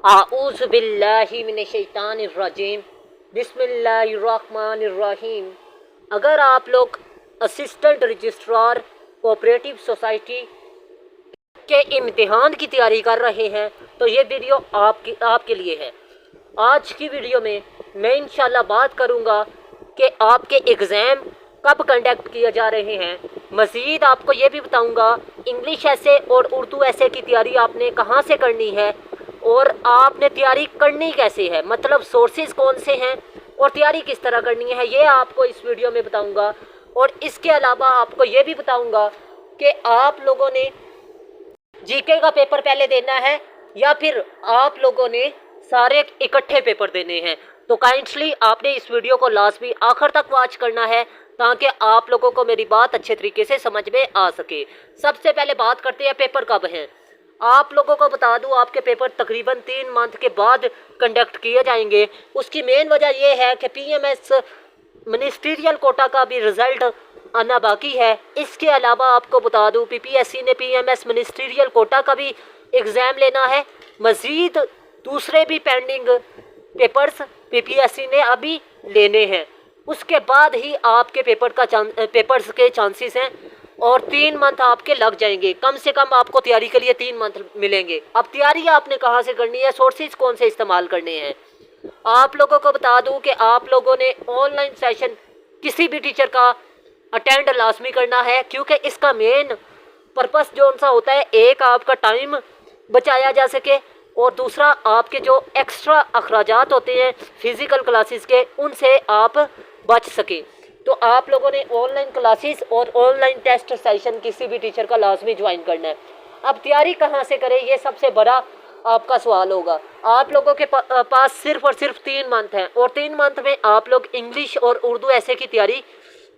आऊज़ बिल्लाहि मिनश्शैतानिर्रजीम बिस्मिल्लाहिर्रहमानिर्रहीम। अगर आप लोग असिस्टेंट रजिस्ट्रार कोऑपरेटिव सोसाइटी के इम्तिहान की तैयारी कर रहे हैं तो ये वीडियो आपके लिए है। आज की वीडियो में मैं इंशाल्लाह बात करूंगा कि आपके एग्ज़ाम कब कंडक्ट किए जा रहे हैं। मज़ीद आपको ये भी बताऊंगा इंग्लिश ऐसे और उर्दू ऐसे की तैयारी आपने कहाँ से करनी है और आपने तैयारी करनी कैसे है, मतलब सोर्सेज कौन से हैं और तैयारी किस तरह करनी है, ये आपको इस वीडियो में बताऊंगा। और इसके अलावा आपको ये भी बताऊंगा कि आप लोगों ने जीके का पेपर पहले देना है या फिर आप लोगों ने सारे इकट्ठे पेपर देने हैं। तो काइंडली आपने इस वीडियो को लाजमी आखिर तक वॉच करना है ताकि आप लोगों को मेरी बात अच्छे तरीके से समझ में आ सके। सबसे पहले बात करते हैं पेपर कब हैं। आप लोगों को बता दूं आपके पेपर तकरीबन 3 मंथ के बाद कंडक्ट किए जाएंगे। उसकी मेन वजह यह है कि पीएमएस मिनिस्ट्रियल कोटा का भी रिज़ल्ट आना बाकी है। इसके अलावा आपको बता दूं पीपीएससी ने पीएमएस मिनिस्ट्रियल कोटा का भी एग्ज़ाम लेना है। मज़ीद दूसरे भी पेंडिंग पेपर्स पीपीएससी ने अभी लेने हैं। उसके बाद ही आपके पेपर्स के चांसेस हैं और 3 मंथ आपके लग जाएंगे। कम से कम आपको तैयारी के लिए 3 मंथ मिलेंगे। अब तैयारी आपने कहाँ से करनी है, सोर्सेज कौन से इस्तेमाल करने हैं। आप लोगों को बता दूं कि आप लोगों ने ऑनलाइन सेशन किसी भी टीचर का अटेंड लाजमी करना है, क्योंकि इसका मेन पर्पस जो सा होता है, एक आपका टाइम बचाया जा सके और दूसरा आपके जो एक्स्ट्रा अखराजात होते हैं फिज़िकल क्लासेस के, उनसे आप बच सके। तो आप लोगों ने ऑनलाइन क्लासेस और ऑनलाइन टेस्ट सेशन किसी भी टीचर का लाजमी ज्वाइन करना है। अब तैयारी कहाँ से करें, ये सबसे बड़ा आपका सवाल होगा। आप लोगों के पास सिर्फ और सिर्फ 3 मंथ हैं और 3 मंथ में आप लोग इंग्लिश और उर्दू ऐसे की तैयारी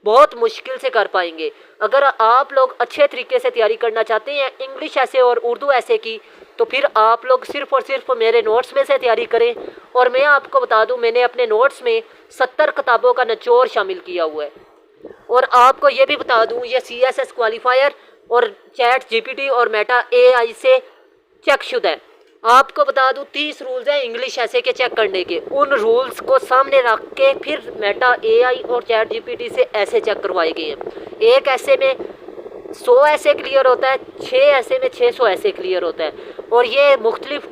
बहुत मुश्किल से कर पाएंगे। अगर आप लोग अच्छे तरीके से तैयारी करना चाहते हैं इंग्लिश ऐसे और उर्दू ऐसे की, तो फिर आप लोग सिर्फ और सिर्फ मेरे नोट्स में से तैयारी करें। और मैं आपको बता दूं मैंने अपने नोट्स में 70 किताबों का निचोड़ शामिल किया हुआ है। और आपको ये भी बता दूं ये CSS क्वालिफायर और चैट जीपीटी और मेटा AI से चेक शुदा है। आपको बता दूं 30 रूल्स हैं इंग्लिश ऐसे के चेक करने के। उन रूल्स को सामने रख के फिर मेटा AI और चैट जीपीटी से ऐसे चेक करवाए गए हैं। एक ऐसे में 100 ऐसे क्लियर होता है, 6 ऐसे में 600 ऐसे क्लियर होता है। और ये मुख्तलिफ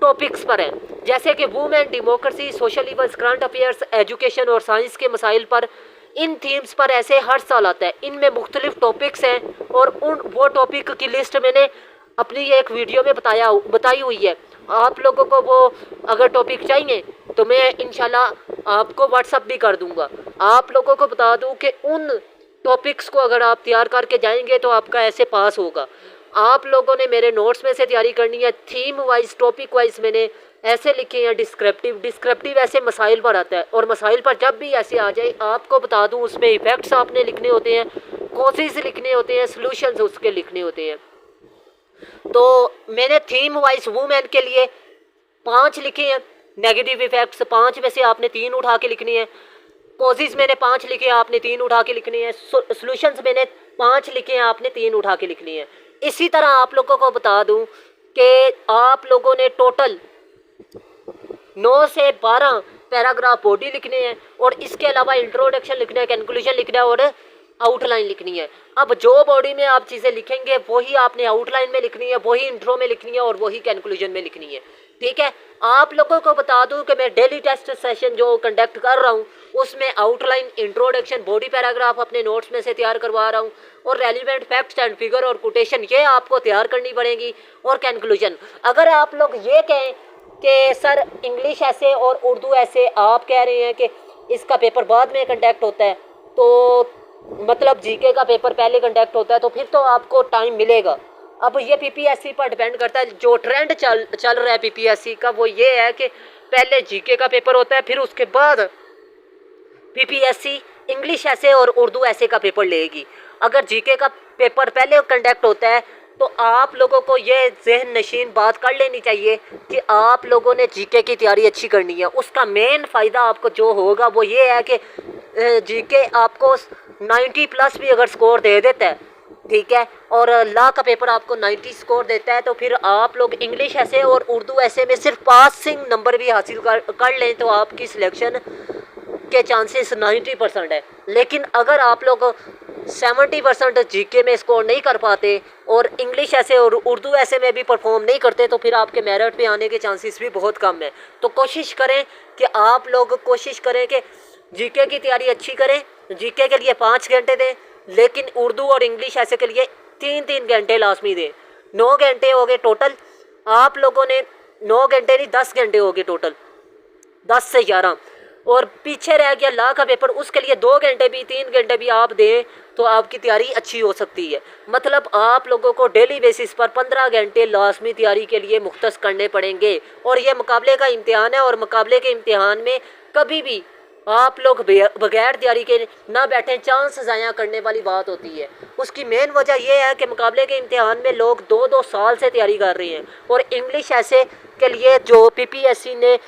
टॉपिक्स पर हैं, जैसे कि women, democracy, social events, current affairs, education और साइंस के मसाइल पर। इन थीम्स पर ऐसे हर साल आता है। इनमें मुख्तलिफ टॉपिक्स हैं और वो टॉपिक की लिस्ट मैंने अपनी एक वीडियो में बताई हुई है। आप लोगों को वो अगर टॉपिक चाहिए तो मैं इंशाल्लाह आपको व्हाट्सअप भी कर दूंगा। आप लोगों को बता दूं कि उन टॉपिक्स को अगर आप तैयार करके जाएंगे तो आपका ऐसे पास होगा। आप लोगों ने मेरे नोट्स में से तैयारी करनी है। थीम वाइज, टॉपिक वाइज मैंने ऐसे लिखे हैं। डिस्क्रिप्टिव ऐसे मसाइल पर आता है और मसाइल पर जब भी ऐसे आ जाए आपको बता दूं उसमें इफेक्ट्स आपने लिखने होते हैं, कॉजेज लिखने होते हैं, सॉल्यूशंस उसके लिखने होते हैं। तो मैंने थीम वाइज वुमेन के लिए 5 लिखे हैं। नेगेटिव इफेक्ट्स 5 में से आपने 3 उठा के लिखने हैं। कॉजेज मैंने 5 लिखे हैं, आपने 3 उठा के लिखने हैं। सॉल्यूशंस मैंने 5 लिखे हैं, आपने 3 उठा के लिखने हैं। इसी तरह आप लोगों को बता दूं कि आप लोगों ने टोटल 9 से 12 पैराग्राफ बॉडी लिखने हैं और इसके अलावा इंट्रोडक्शन लिखना है, कंक्लूजन लिखना है और आउटलाइन लिखनी है। अब जो बॉडी में आप चीज़ें लिखेंगे वही आपने आउटलाइन में लिखनी है, वही इंट्रो में लिखनी है और वही कंक्लूजन में लिखनी है। ठीक है। आप लोगों को बता दूं कि मैं डेली टेस्ट सेशन जो कंडक्ट कर रहा हूं उसमें आउटलाइन, इंट्रोडक्शन, बॉडी पैराग्राफ अपने नोट्स में से तैयार करवा रहा हूं और रेलिवेंट फैक्ट्स एंड फिगर और कोटेशन ये आपको तैयार करनी पड़ेगी और कंक्लूजन। अगर आप लोग ये कहें कि सर इंग्लिश ऐसे और उर्दू ऐसे आप कह रहे हैं कि इसका पेपर बाद में कंडक्ट होता है, तो मतलब जीके का पेपर पहले कंडक्ट होता है, तो फिर तो आपको टाइम मिलेगा। अब ये पीपीएससी पर डिपेंड करता है। जो ट्रेंड चल रहा है पीपीएससी का वो ये है कि पहले जीके का पेपर होता है, फिर उसके बाद पीपीएससी इंग्लिश ऐसे और उर्दू ऐसे का पेपर लेगी। अगर जीके का पेपर पहले कंडक्ट होता है तो आप लोगों को ये जहन नशीन बात कर लेनी चाहिए कि आप लोगों ने जीके की तैयारी अच्छी करनी है। उसका मेन फ़ायदा आपको जो होगा वो ये है कि जीके आपको 90+ भी अगर स्कोर दे देता है ठीक है। और लॉ का पेपर आपको 90 स्कोर देता है, तो फिर आप लोग इंग्लिश ऐसे और उर्दू ऐसे में सिर्फ पासिंग नंबर भी हासिल कर लें तो आपकी सिलेक्शन के चांसेस 90% है। लेकिन अगर आप लोग 70% जीके में स्कोर नहीं कर पाते और इंग्लिश ऐसे और उर्दू ऐसे में भी परफॉर्म नहीं करते तो फिर आपके मेरिट पे आने के चांसेस भी बहुत कम है। तो कोशिश करें कि आप लोग कोशिश करें कि जीके की तैयारी अच्छी करें। जीके के लिए 5 घंटे दें, लेकिन उर्दू और इंग्लिश ऐसे के लिए 3-3 घंटे लाजमी दें। 9 घंटे हो गए टोटल, आप लोगों ने 9 घंटे नहीं 10 घंटे हो गए टोटल, 10 से 11। और पीछे रह गया लॉ का पेपर, उसके लिए 2 घंटे भी 3 घंटे भी आप दें तो आपकी तैयारी अच्छी हो सकती है। मतलब आप लोगों को डेली बेसिस पर 15 घंटे लाजमी तैयारी के लिए मुख्तस करने पड़ेंगे। और ये मुकाबले का इम्तिहान है, और मुकाबले के इम्तिहान में कभी भी आप लोग बगैर तैयारी के ना बैठें, चांस ज़ाया करने वाली बात होती है। उसकी मेन वजह यह है कि मुकाबले के इम्तिहान में लोग 2-2 साल से तैयारी कर रहे हैं। और इंग्लिश ऐसे के लिए जो पीपीएससी ने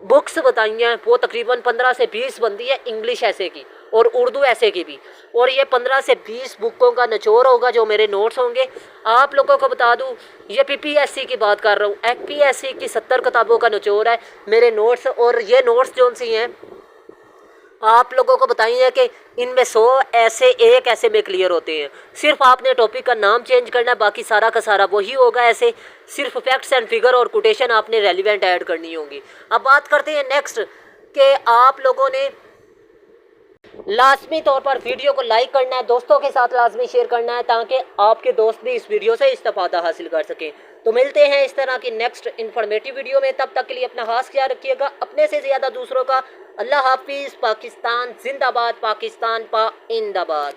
बुक्स बताई हैं वो तकरीबन 15 से 20 बनती है इंग्लिश ऐसे की, और उर्दू ऐसे की भी। और ये 15 से 20 बुकों का निचोड़ होगा जो मेरे नोट्स होंगे। आप लोगों को बता दूं, ये पीपीएससी की बात कर रहा हूँ, एफपीएससी की 70 किताबों का निचोड़ है मेरे नोट्स। और ये नोट्स जो सी हैं आप लोगों को बताइए कि इनमें 100 ऐसे एक ऐसे में क्लियर होते हैं। सिर्फ आपने टॉपिक का नाम चेंज करना है, बाकी सारा का सारा वही होगा। ऐसे सिर्फ फैक्ट्स एंड फिगर और कोटेशन आपने रेलिवेंट ऐड करनी होगी। अब बात करते हैं नेक्स्ट कि आप लोगों ने लाजमी तौर पर वीडियो को लाइक करना है, दोस्तों के साथ लाजमी शेयर करना है ताकि आपके दोस्त भी इस वीडियो से इस्तेफादा हासिल कर सकें। तो मिलते हैं इस तरह की नेक्स्ट इन्फॉर्मेटिव वीडियो में, तब तक के लिए अपना खास ख्याल रखिएगा, अपने से ज़्यादा दूसरों का। अल्लाह हाफिज़। पाकिस्तान जिंदाबाद, पाकिस्तान पाइंदाबाद।